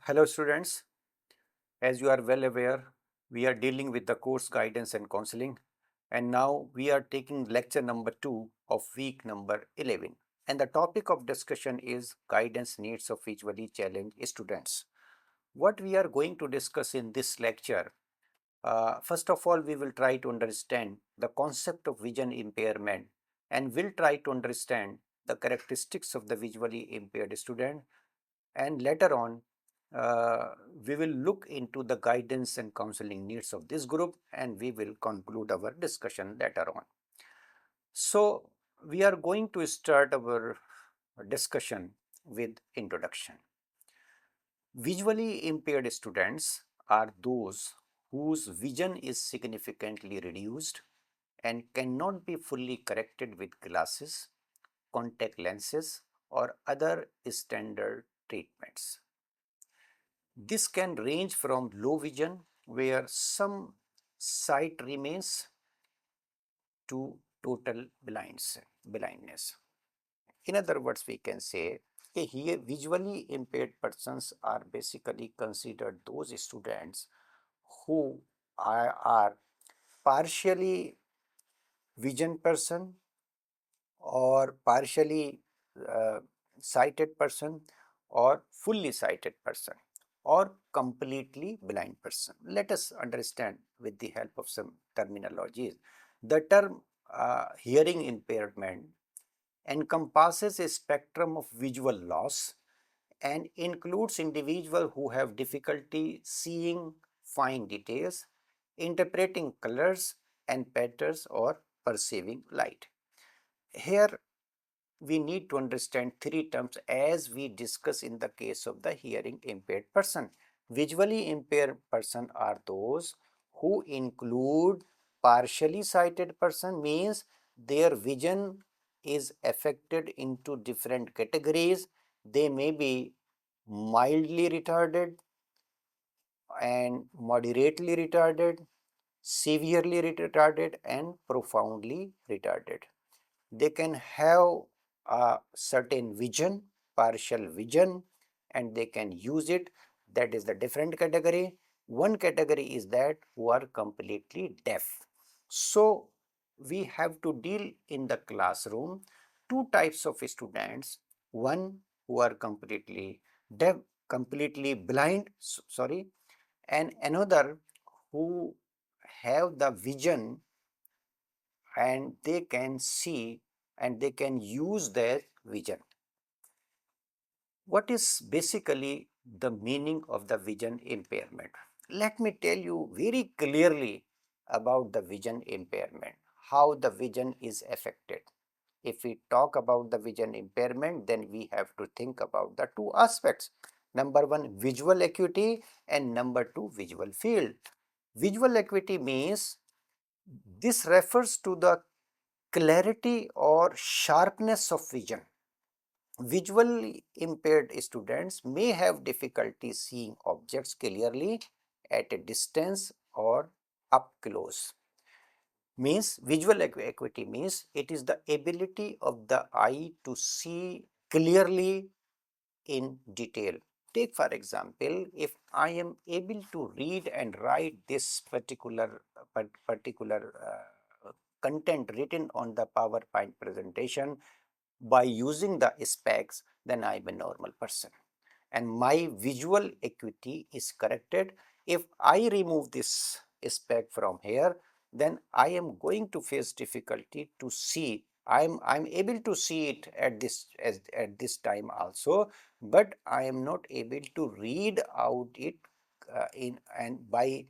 Hello students, as you are well aware, we are dealing with the course guidance and counseling, and now we are taking lecture number 2 of week number 11, and the topic of discussion is guidance needs of visually challenged students. What we are going to discuss in this lecture, first of all we will try to understand the concept of vision impairment and will try to understand the characteristics of the visually impaired student, and later on uh, we will look into the guidance and counseling needs of this group, and we will conclude our discussion later on. So we are going to start our discussion with introduction. Visually impaired students are those whose vision is significantly reduced and cannot be fully corrected with glasses, contact lenses, or other standard treatments. This can range from low vision, where some sight remains, to total blindness. In other words, we can say here visually impaired persons are basically considered those students who are partially vision person or partially uh, sighted person or fully sighted person or completely blind person. Let us understand with the help of some terminologies. The term hearing impairment encompasses a spectrum of visual loss and includes individuals who have difficulty seeing fine details, interpreting colors and patterns, or perceiving light. Here we need to understand three terms as we discuss in the case of the hearing impaired person. Visually impaired person are those who include partially sighted person, means their vision is affected into different categories. They may be mildly retarded and moderately retarded, severely retarded, and profoundly retarded. They can have a certain vision, partial vision, and they can use it. That is the different category. One category is that who are completely deaf. So we have to deal in the classroom two types of students. One who are completely deaf, completely blind, sorry, and another who have the vision and they can see and they can use their vision. What is basically the meaning of the vision impairment? Let me tell you very clearly about the vision impairment, how the vision is affected. If we talk about the vision impairment, then we have to think about the two aspects. Number one, visual acuity, and number two, visual field. Visual acuity means this refers to the clarity or sharpness of vision. Visually impaired students may have difficulty seeing objects clearly at a distance or up close. Means visual acuity means it is the ability of the eye to see clearly in detail. Take for example, if I am able to read and write this particular content written on the PowerPoint presentation by using the specs, then I am a normal person and my visual acuity is corrected. If I remove this spec from here, then I am going to face difficulty to see. I'm able to see it at this time also, but I am not able to read out it in and by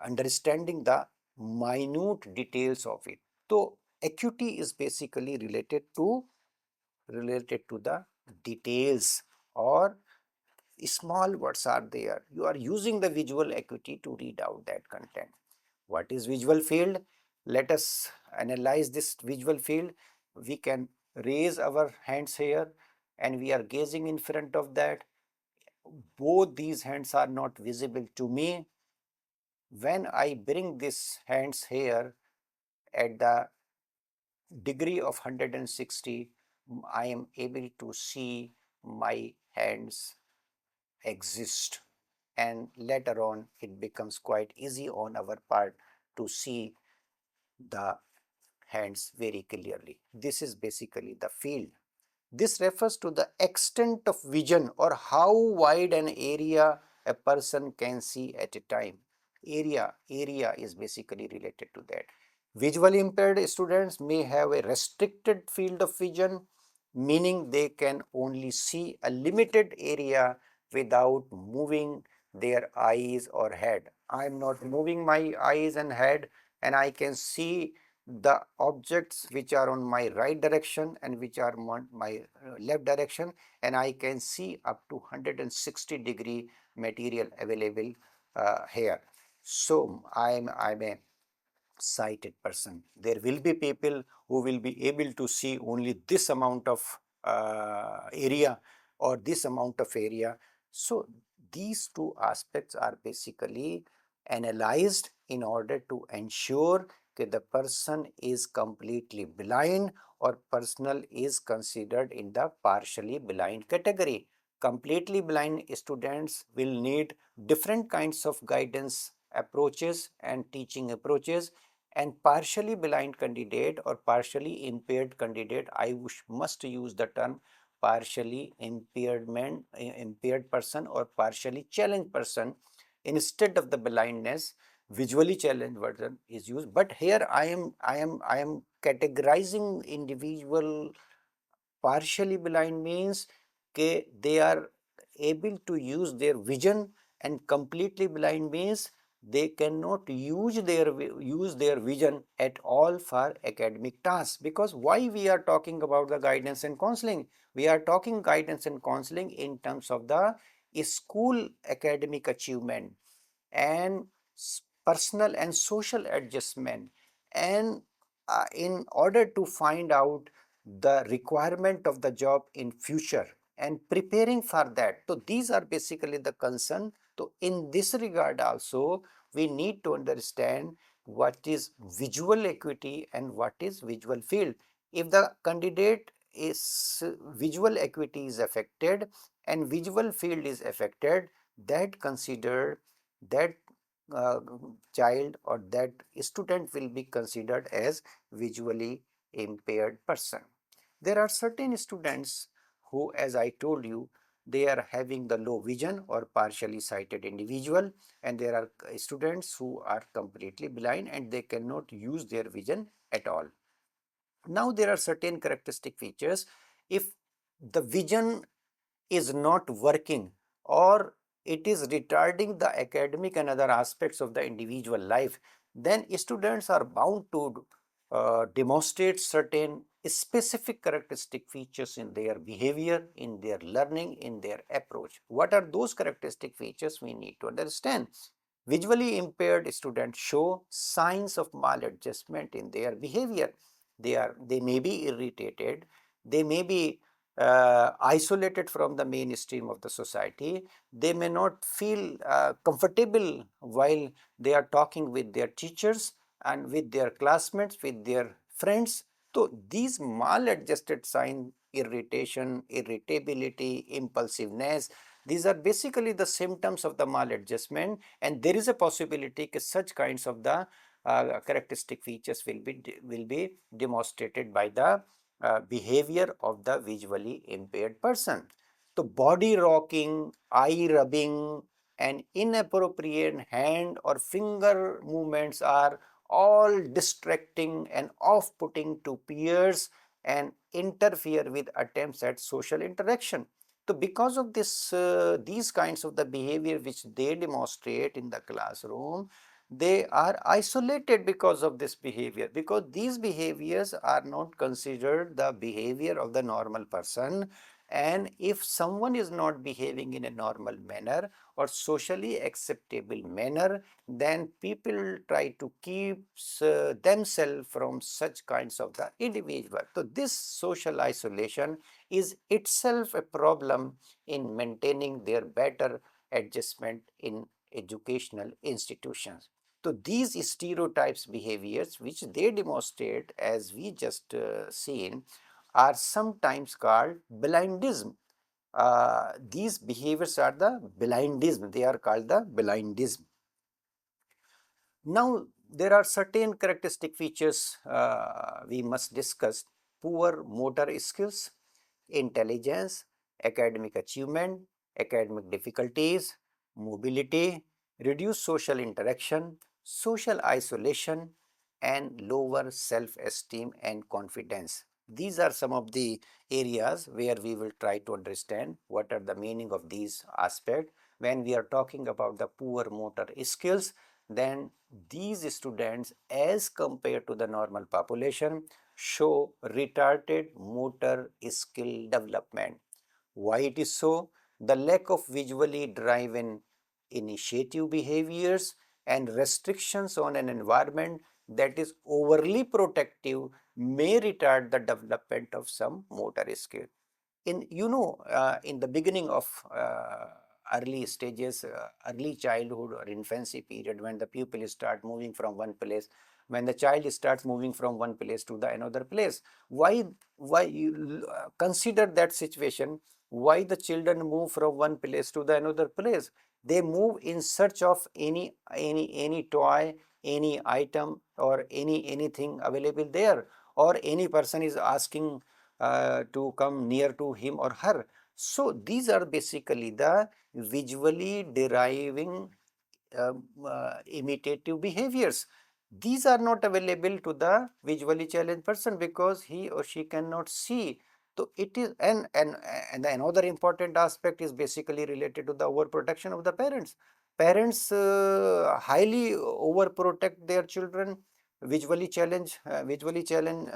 understanding the minute details of it. So acuity is basically related to the details, or small words are there. You are using the visual acuity to read out that content. What is visual field? Let us analyze this visual field. We can raise our hands here and we are gazing in front of that. Both these hands are not visible to me. When I bring these hands here at the degree of 160, I am able to see my hands exist, and later on it becomes quite easy on our part to see the hands very clearly. This is basically the field. This refers to the extent of vision or how wide an area a person can see at a time. Area is basically related to that. Visually impaired students may have a restricted field of vision, meaning they can only see a limited area without moving their eyes or head. I am not moving my eyes and head, and I can see the objects which are on my right direction and which are on my left direction, and I can see up to 160-degree material available here. So I'm a sighted person. There will be people who will be able to see only this amount of area or this amount of area. So these two aspects are basically analyzed in order to ensure that the person is completely blind or person is considered in the partially blind category. Completely blind students will need different kinds of guidance approaches and teaching approaches, and partially blind candidate or partially impaired candidate, I must use the term partially impaired person or partially challenged person instead of the blindness. Visually challenged version is used, but here I am categorizing individual. Partially blind means they are able to use their vision, and completely blind means they cannot use their vision at all for academic tasks. Because why we are talking about the guidance and counseling? We are talking guidance and counseling in terms of the school academic achievement and personal and social adjustment, and in order to find out the requirement of the job in future and preparing for that. So these are basically the concern. So in this regard also we need to understand what is visual acuity and what is visual field. If the candidate is visual acuity is affected and visual field is affected, that considered that uh, child or that student will be considered as visually impaired person. There are certain students who, as I told you, they are having the low vision or partially sighted individual, and there are students who are completely blind and they cannot use their vision at all. Now there are certain characteristic features. If the vision is not working or it is retarding the academic and other aspects of the individual life, then students are bound to demonstrate certain specific characteristic features in their behavior, in their learning, in their approach. What are those characteristic features we need to understand? Visually impaired students show signs of maladjustment in their behavior. They may be irritated, they may be isolated from the mainstream of the society. They may not feel comfortable while they are talking with their teachers and with their classmates, with their friends. So these maladjusted signs, irritation, irritability, impulsiveness, these are basically the symptoms of the maladjustment, and there is a possibility that such kinds of the characteristic features will be demonstrated by the behavior of the visually impaired person. So body rocking, eye rubbing, and inappropriate hand or finger movements are all distracting and off-putting to peers and interfere with attempts at social interaction. So because of these kinds of the behavior which they demonstrate in the classroom, they are isolated because of this behavior, because these behaviors are not considered the behavior of the normal person. And if someone is not behaving in a normal manner or socially acceptable manner, then people try to keep themselves from such kinds of the individual. So this social isolation is itself a problem in maintaining their better adjustment in educational institutions. So these stereotypes behaviors which they demonstrate, as we just seen, are sometimes called blindism. these behaviors are the blindism. They are called the blindism. Now, there are certain characteristic features we must discuss: poor motor skills, intelligence, academic achievement, academic difficulties, mobility, reduced social interaction, social isolation, and lower self-esteem and confidence. These are some of the areas where we will try to understand what are the meaning of these aspects. When we are talking about the poor motor skills, then these students, as compared to the normal population, show retarded motor skill development. Why it is so? The lack of visually driven initiative behaviors and restrictions on an environment that is overly protective may retard the development of some motor skill. In the beginning of early stages, early childhood or infancy period, when the pupil start moving from one place, when the child starts moving from one place to the another place, why you consider that situation? Why the children move from one place to the another place? They move in search of any toy, any item, or anything available there, or any person is asking to come near to him or her. So these are basically the visually deriving imitative behaviors. These are not available to the visually challenged person because he or she cannot see. So it is, and another important aspect is basically related to the overprotection of the parents. Parents highly overprotect their children, visually challenged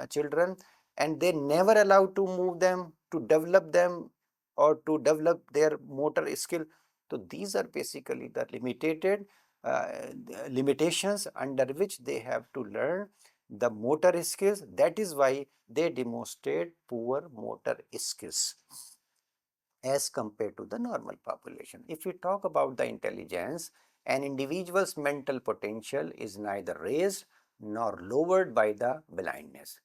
children, and they never allow to move them, to develop them, or to develop their motor skill. So these are basically the uh, limitations under which they have to learn the motor skills. That is why they demonstrate poor motor skills as compared to the normal population. If we talk about the intelligence, an individual's mental potential is neither raised nor lowered by the blindness.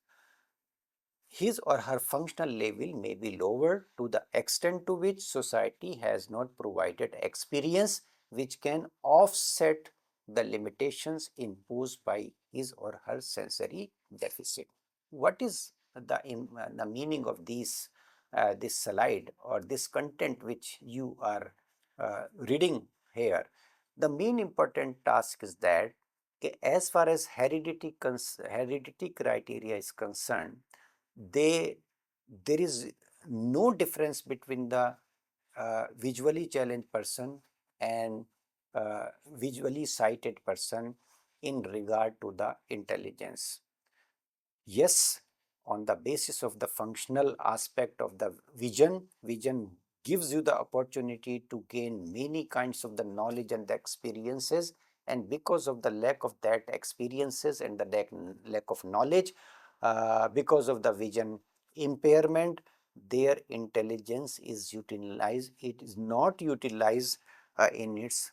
His or her functional level may be lower to the extent to which society has not provided experience which can offset the limitations imposed by his or her sensory deficit. What is the meaning of this slide or this content which you are reading here? The main important task is that as far as heredity criteria is concerned, they there is no difference between the visually challenged person and visually sighted person in regard to the intelligence. Yes, on the basis of the functional aspect of the vision gives you the opportunity to gain many kinds of the knowledge and the experiences, and because of the lack of that experiences and the lack of knowledge, because of the vision impairment, their intelligence is utilized, it is not utilized in its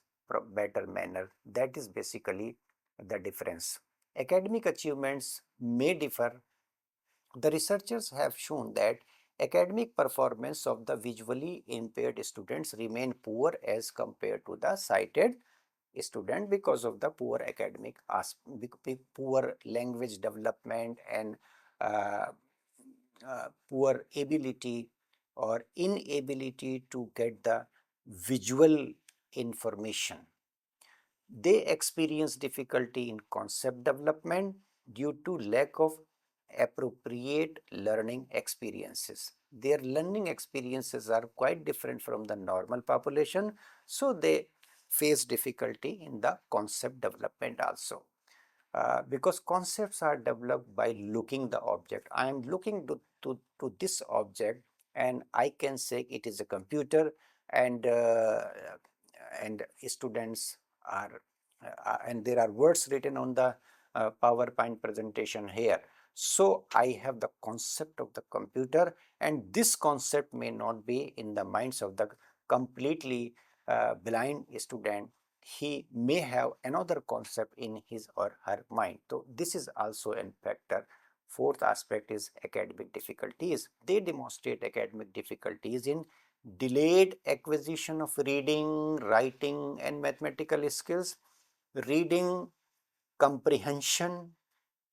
better manner. That is basically the difference. Academic achievements may differ. The researchers have shown that academic performance of the visually impaired students remain poor as compared to the sighted student because of the poor poor language development, and uh, poor ability or inability to get the visual information. They experience difficulty in concept development due to lack of appropriate learning experiences. Their learning experiences are quite different from the normal population, so they face difficulty in the concept development also. Because concepts are developed by looking the object. I am looking to this object and I can say it is a computer, and students are and there are words written on the PowerPoint presentation here. So I have the concept of the computer, and this concept may not be in the minds of the completely blind student. He may have another concept in his or her mind. So this is also a factor. Fourth aspect is academic difficulties. They demonstrate academic difficulties in delayed acquisition of reading, writing and mathematical skills, reading comprehension,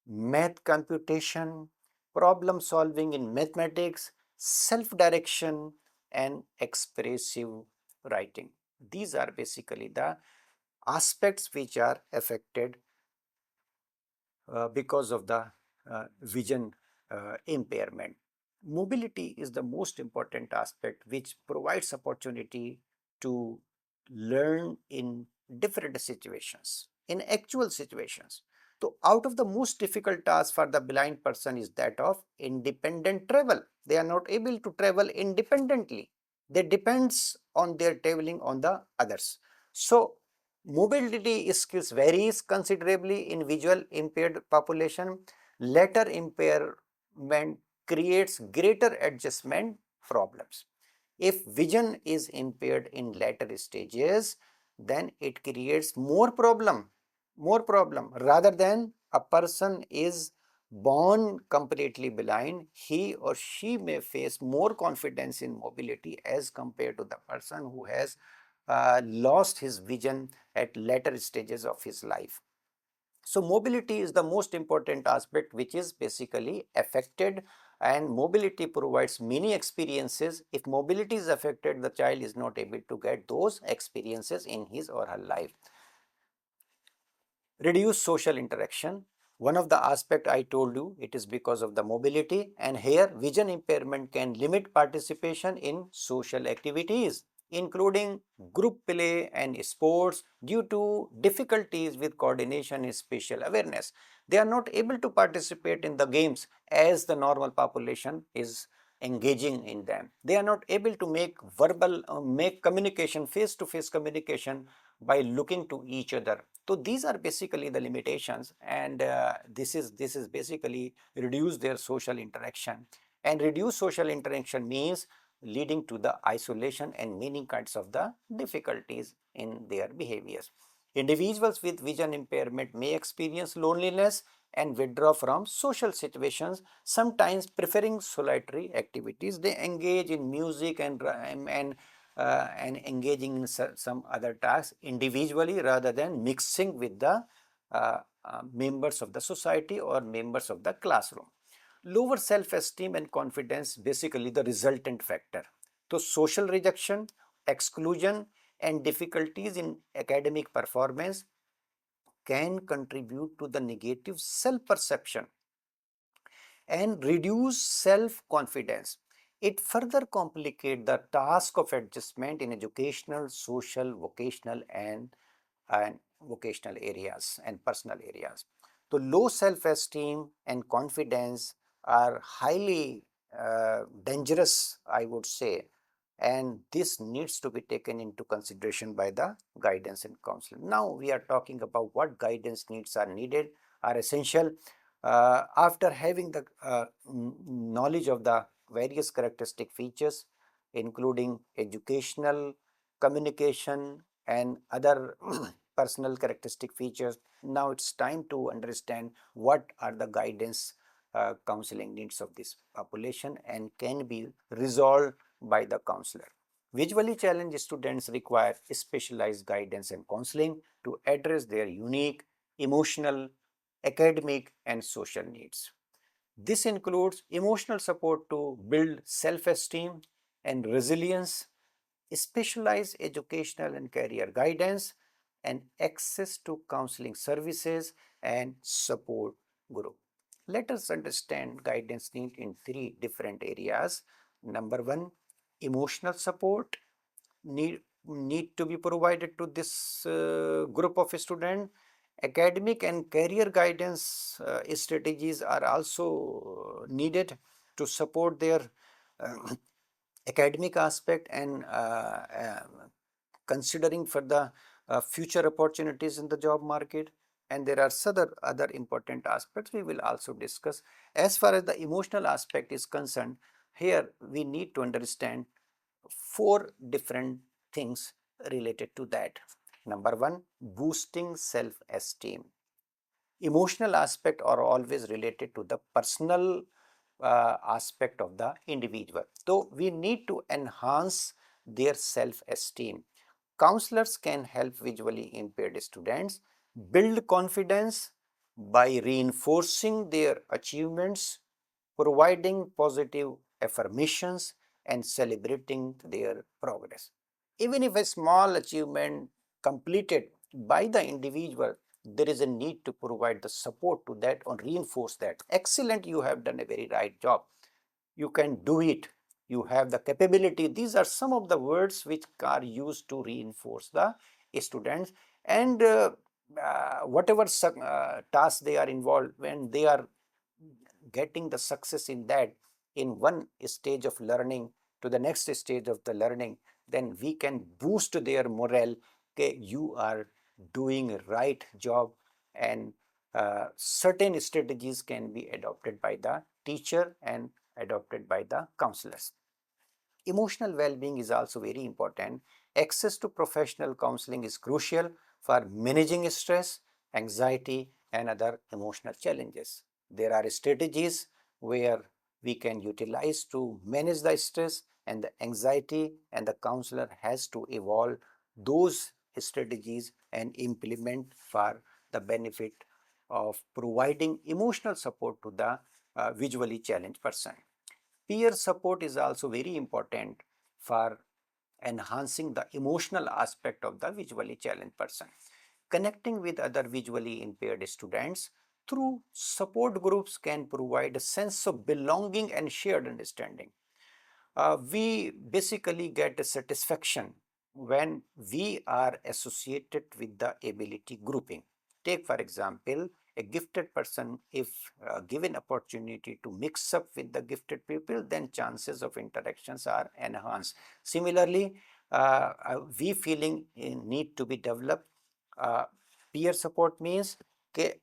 math computation, problem solving in mathematics, self-direction and expressive writing. These are basically the aspects which are affected because of the vision impairment. Mobility is the most important aspect which provides opportunity to learn in different situations, in actual situations. So, out of the most difficult task for the blind person is that of independent travel. They are not able to travel independently. They depends on their traveling on the others. So, mobility skills varies considerably in visual impaired population. Later impairment creates greater adjustment problems. If vision is impaired in later stages, then it creates more problem rather than a person is born completely blind. He or she may face more confidence in mobility as compared to the person who has lost his vision at later stages of his life. So, mobility is the most important aspect which is basically affected, and mobility provides many experiences. If mobility is affected, the child is not able to get those experiences in his or her life. Reduce social interaction. One of the aspect I told you, it is because of the mobility, and here vision impairment can limit participation in social activities including group play and sports due to difficulties with coordination and spatial awareness. They are not able to participate in the games as the normal population is engaging in them. They are not able to make make communication, face to face communication by looking to each other. So these are basically the limitations, and this is basically reduce their social interaction, and reduce social interaction means leading to the isolation and many kinds of the difficulties in their behaviors. Individuals with vision impairment may experience loneliness and withdraw from social situations, sometimes preferring solitary activities. They engage in music and engaging in some other tasks individually rather than mixing with the members of the society or members of the classroom. Lower self-esteem and confidence, basically the resultant factor. So, social rejection, exclusion and difficulties in academic performance can contribute to the negative self-perception and reduce self-confidence. It further complicates the task of adjustment in educational, social, vocational and vocational areas and personal areas. So, low self-esteem and confidence are highly dangerous, I would say, and this needs to be taken into consideration by the guidance and counseling. Now, we are talking about what guidance needs are needed, are essential. After having the knowledge of the various characteristic features, including educational, communication, and other personal characteristic features, now it's time to understand what are the guidance counseling needs of this population and can be resolved by the counselor. Visually challenged students require specialized guidance and counseling to address their unique emotional, academic and social needs. This includes emotional support to build self-esteem and resilience, specialized educational and career guidance, and access to counseling services and support group. Let us understand guidance need in three different areas. Number one, emotional support need to be provided to this group of student. Academic and career guidance strategies are also needed to support their uh, academic aspect and considering for the future opportunities in the job market. And there are other important aspects we will also discuss. As far as the emotional aspect is concerned, here we need to understand four different things related to that. Number one, boosting self-esteem. Emotional aspect are always related to the personal aspect of the individual. So we need to enhance their self-esteem. Counselors can help visually impaired students build confidence by reinforcing their achievements, providing positive affirmations, and celebrating their progress. Even if a small achievement completed by the individual, there is a need to provide the support to that or reinforce that. Excellent, you have done a very right job. You can do it. You have the capability. These are some of the words which are used to reinforce the students, and whatever task they are involved, when they are getting the success in that, in one stage of learning to the next stage of the learning, then we can boost their morale. Okay, you are doing a right job, and certain strategies can be adopted by the teacher and adopted by the counselors. Emotional well-being is also very important. Access to professional counseling is crucial for managing stress, anxiety, and other emotional challenges. There are strategies where we can utilize to manage the stress and the anxiety, and the counselor has to evolve those strategies and implement for the benefit of providing emotional support to the visually challenged person. Peer support is also very important for enhancing the emotional aspect of the visually challenged person. Connecting with other visually impaired students through support groups can provide a sense of belonging and shared understanding. We basically get a satisfaction when we are associated with the ability grouping. Take for example, a gifted person, if given opportunity to mix up with the gifted people, then chances of interactions are enhanced. Similarly, we feeling need to be developed. Uh, Peer support means okay,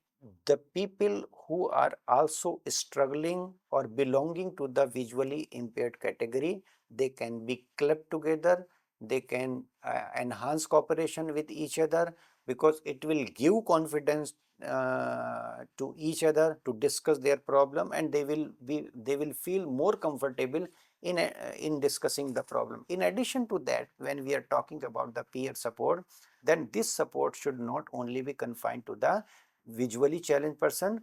the people who are also struggling or belonging to the visually impaired category, they can be clubbed together, they can enhance cooperation with each other, because it will give confidence to each other to discuss their problem, and they will feel more comfortable in discussing the problem. In addition to that, when we are talking about the peer support, then this support should not only be confined to the visually challenged person.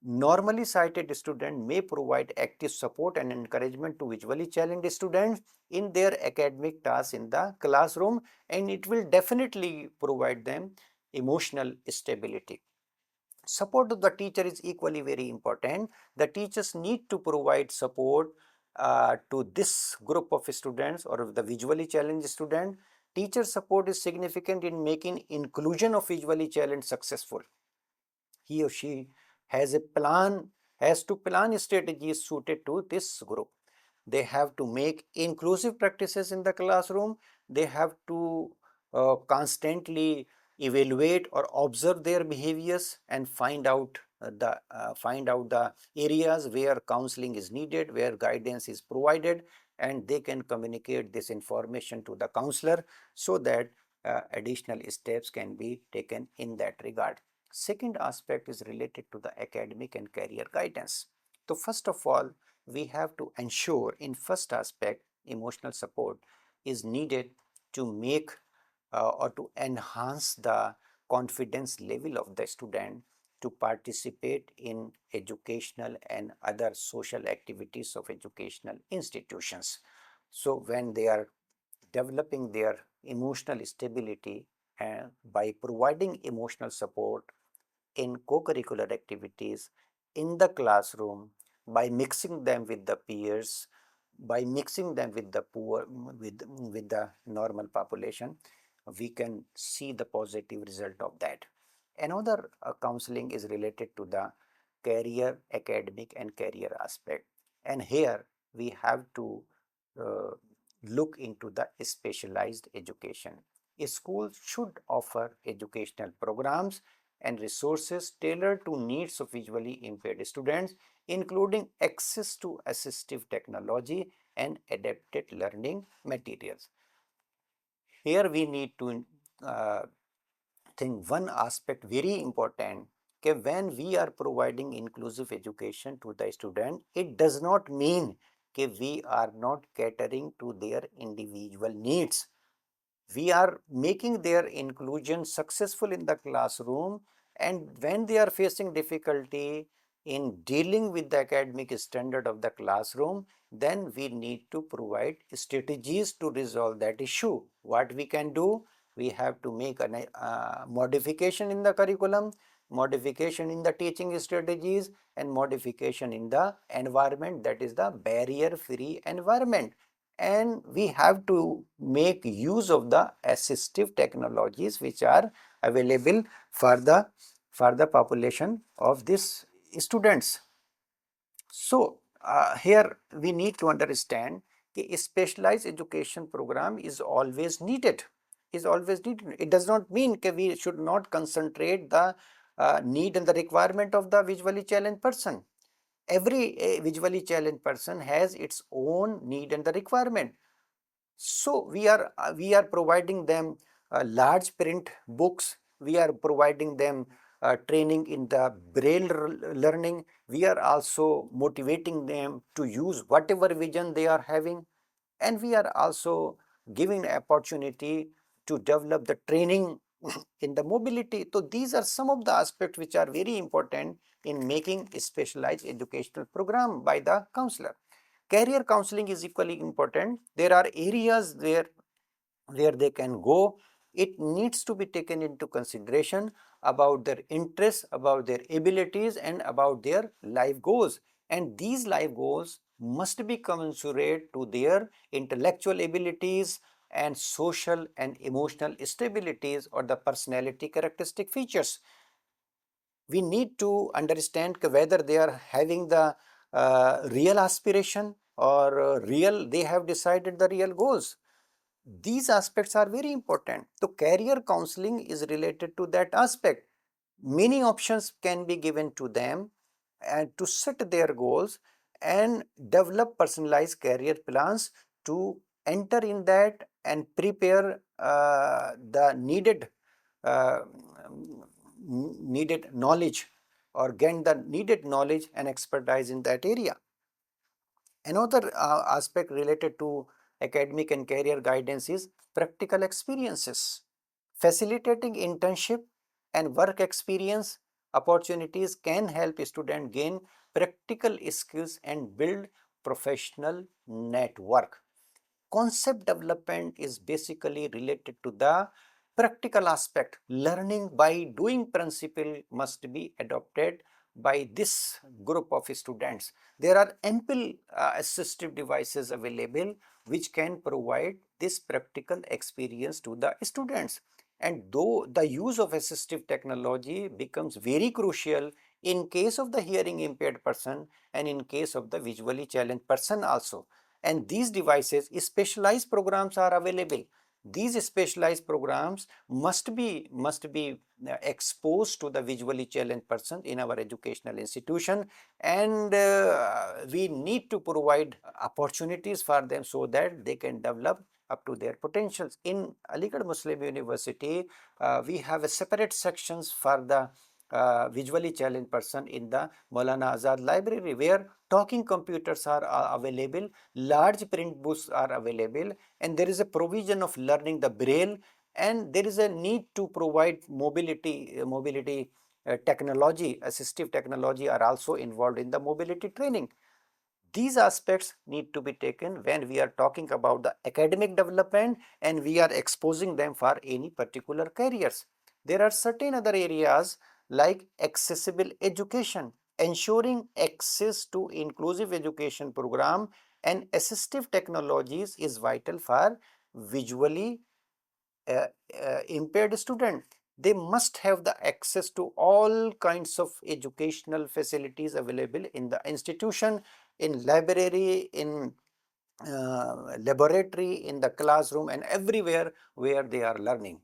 Normally sighted student may provide active support and encouragement to visually challenged students in their academic tasks in the classroom, and it will definitely provide them emotional stability. Support of the teacher is equally very important. The teachers need to provide support to this group of students or the visually challenged student. Teacher support is significant in making inclusion of visually challenged successful. He or she has a plan, has to plan strategies suited to this group. They have to make inclusive practices in the classroom. They have to constantly evaluate or observe their behaviors and find out the areas where counseling is needed, where guidance is provided, and they can communicate this information to the counselor so that additional steps can be taken in that regard. Second aspect is related to the academic and career guidance. So first of all, we have to ensure in first aspect emotional support is needed to make or to enhance the confidence level of the student to participate in educational and other social activities of educational institutions. So when they are developing their emotional stability and by providing emotional support in co-curricular activities in the classroom, by mixing them with the peers, by mixing them with the poor, with the normal population, we can see the positive result of that. Another counseling is related to the career, academic and career aspect, and here we have to uh, look into the specialized education. A school should offer educational programs and resources tailored to needs of visually impaired students, including access to assistive technology and adapted learning materials. Here we need to think one aspect very important that when we are providing inclusive education to the student, it does not mean that we are not catering to their individual needs. We are making their inclusion successful in the classroom, and when they are facing difficulty in dealing with the academic standard of the classroom, then we need to provide strategies to resolve that issue. What we can do? We have to make a modification in the curriculum, modification in the teaching strategies, and modification in the environment, that is the barrier free environment. And we have to make use of the assistive technologies which are available for the population of these students. So here we need to understand that a specialized education program is always needed. It does not mean that we should not concentrate the need and the requirement of the visually challenged person. Every visually challenged person has its own need and the requirement. So we are providing them large print books. We are providing them training in the braille learning. We are also motivating them to use whatever vision they are having, and we are also giving opportunity to develop the training in the mobility. So these are some of the aspects which are very important in making a specialized educational program by the counselor. Career counseling is equally important. There are areas where they can go. It needs to be taken into consideration about their interests, about their abilities, and about their life goals. And these life goals must be commensurate to their intellectual abilities and social and emotional stabilities or the personality characteristic features. We need to understand whether they are having the real aspiration or real they have decided the real goals. These aspects are very important. So career counseling is related to that aspect. Many options can be given to them and to set their goals and develop personalized career plans to enter in that and prepare the uh, needed knowledge or gain the needed knowledge and expertise in that area. Another aspect related to academic and career guidance is practical experiences. Facilitating internship and work experience opportunities can help students gain practical skills and build professional network. Concept development is basically related to the practical aspect. Learning by doing principle must be adopted by this group of students. There are ample assistive devices available which can provide this practical experience to the students. And though the use of assistive technology becomes very crucial in case of the hearing impaired person and in case of the visually challenged person also. And these devices, specialized programs are available. These specialized programs must be exposed to the visually challenged person in our educational institution, and we need to provide opportunities for them so that they can develop up to their potentials. In Aligarh Muslim University, we have a separate sections for the visually challenged person in the Maulana Azad library, where talking computers are available, large print books are available, and there is a provision of learning the braille, and there is a need to provide mobility technology, assistive technology are also involved in the mobility training. These aspects need to be taken when we are talking about the academic development and we are exposing them for any particular careers. There are certain other areas like accessible education, ensuring access to inclusive education program and assistive technologies is vital for visually uh, impaired student. They must have the access to all kinds of educational facilities available in the institution, in library, in laboratory, in the classroom, and everywhere where they are learning.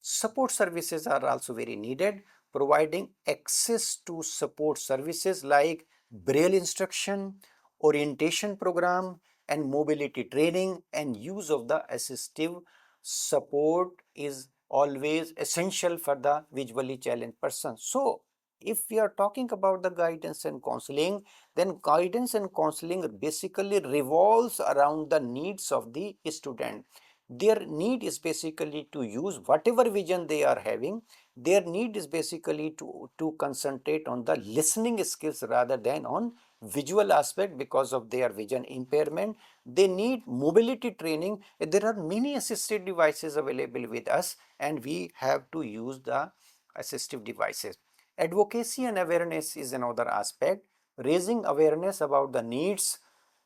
Support services are also very needed. Providing access to support services like braille instruction, orientation program, and mobility training and use of the assistive support is always essential for the visually challenged person. So If we are talking about the guidance and counseling, then guidance and counseling basically revolves around the needs of the student. Their need is basically to use whatever vision they are having. Their need is basically to concentrate on the listening skills rather than on visual aspect because of their vision impairment. They need mobility training. There are many assistive devices available with us, and we have to use the assistive devices. Advocacy and awareness is another aspect. Raising awareness about the needs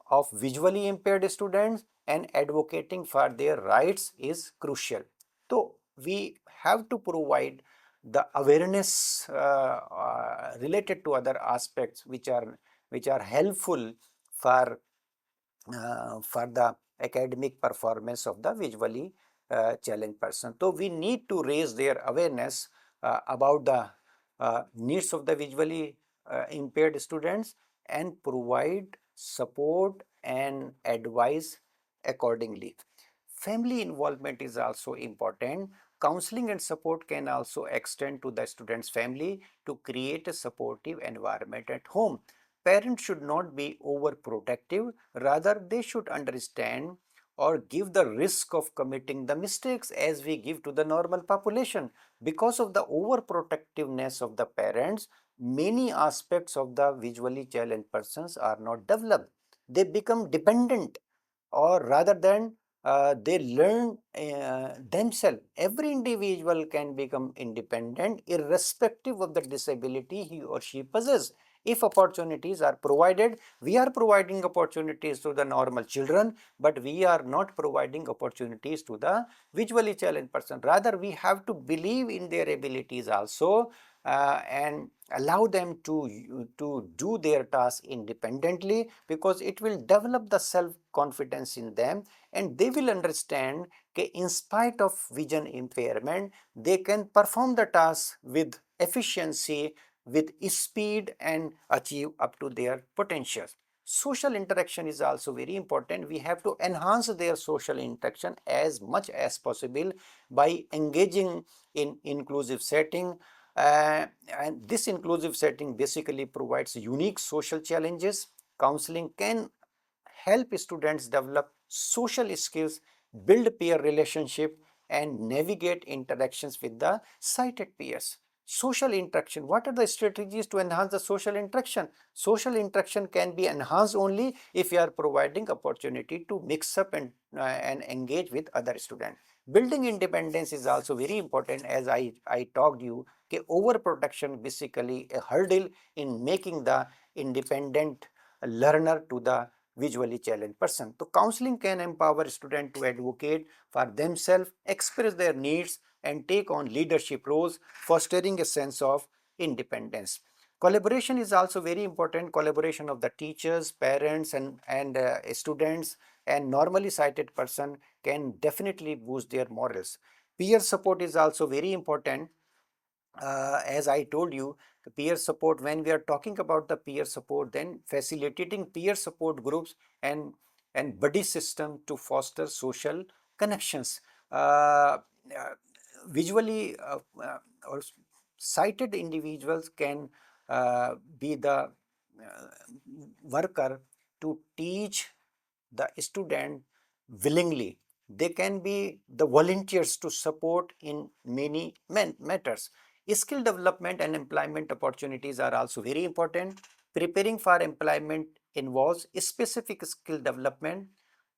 of visually impaired students and advocating for their rights is crucial. So, we have to provide the awareness related to other aspects which are helpful for for the academic performance of the visually challenged person. So, we need to raise their awareness about the needs of the visually impaired students and provide support and advice accordingly. Family involvement is also important. Counseling and support can also extend to the student's family to create a supportive environment at home. Parents should not be overprotective, rather they should understand or give the risk of committing the mistakes as we give to the normal population. Because of the overprotectiveness of the parents, many aspects of the visually challenged persons are not developed. They become dependent, or rather than they learn themselves. Every individual can become independent irrespective of the disability he or she possesses. If opportunities are provided, we are providing opportunities to the normal children, but we are not providing opportunities to the visually challenged person. Rather, we have to believe in their abilities also and allow them to do their task independently, because it will develop the self confidence in them, and they will understand that in spite of vision impairment they can perform the task with efficiency, with speed, and achieve up to their potential. Social interaction is also very important. We have to enhance their social interaction as much as possible by engaging in inclusive setting, and this inclusive setting basically provides unique social challenges. Counseling can help students develop social skills, build peer relationship, and navigate interactions with the sighted peers. Social interaction. What are the strategies to enhance the social interaction? Social interaction can be enhanced only if you are providing opportunity to mix up and engage with other students. Building independence is also very important, as I talked you. Okay, overprotection basically a hurdle in making the independent learner to the visually challenged person. So, counseling can empower students to advocate for themselves, express their needs, and take on leadership roles, fostering a sense of independence. Collaboration is also very important. Collaboration of the teachers, parents, and students and normally sighted person can definitely boost their morals. Peer support is also very important. As I told you, the peer support, when we are talking about the peer support, then facilitating peer support groups and buddy system to foster social connections. Uh, uh, Visually or sighted individuals can be the worker to teach the student willingly. They can be the volunteers to support in many matters. Skill development and employment opportunities are also very important. Preparing for employment involves specific skill development.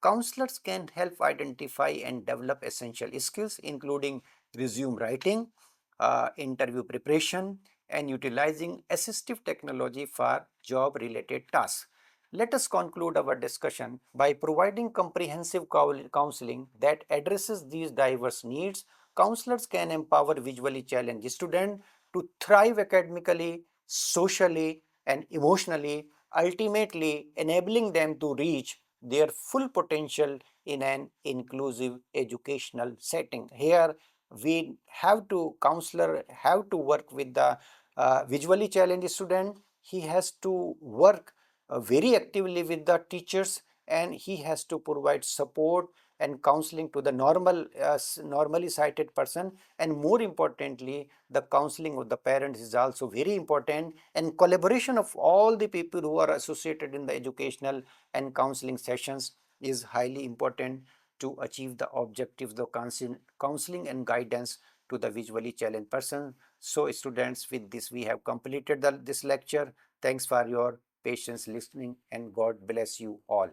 Counselors can help identify and develop essential skills, including resume writing, interview preparation, and utilizing assistive technology for job related tasks. Let us conclude our discussion by providing comprehensive counseling that addresses these diverse needs. Counselors can empower visually challenged students to thrive academically, socially, and emotionally, ultimately enabling them to reach their full potential in an inclusive educational setting. Here, we have to counselor have to work with the visually challenged student. He has to work very actively with the teachers and he has to provide support and counseling to the normally sighted person, and more importantly the counseling of the parents is also very important, and collaboration of all the people who are associated in the educational and counseling sessions is highly important to achieve the objectives of counseling and guidance to the visually challenged person. So students, with this we have completed this lecture. Thanks for your patience listening, and God bless you all.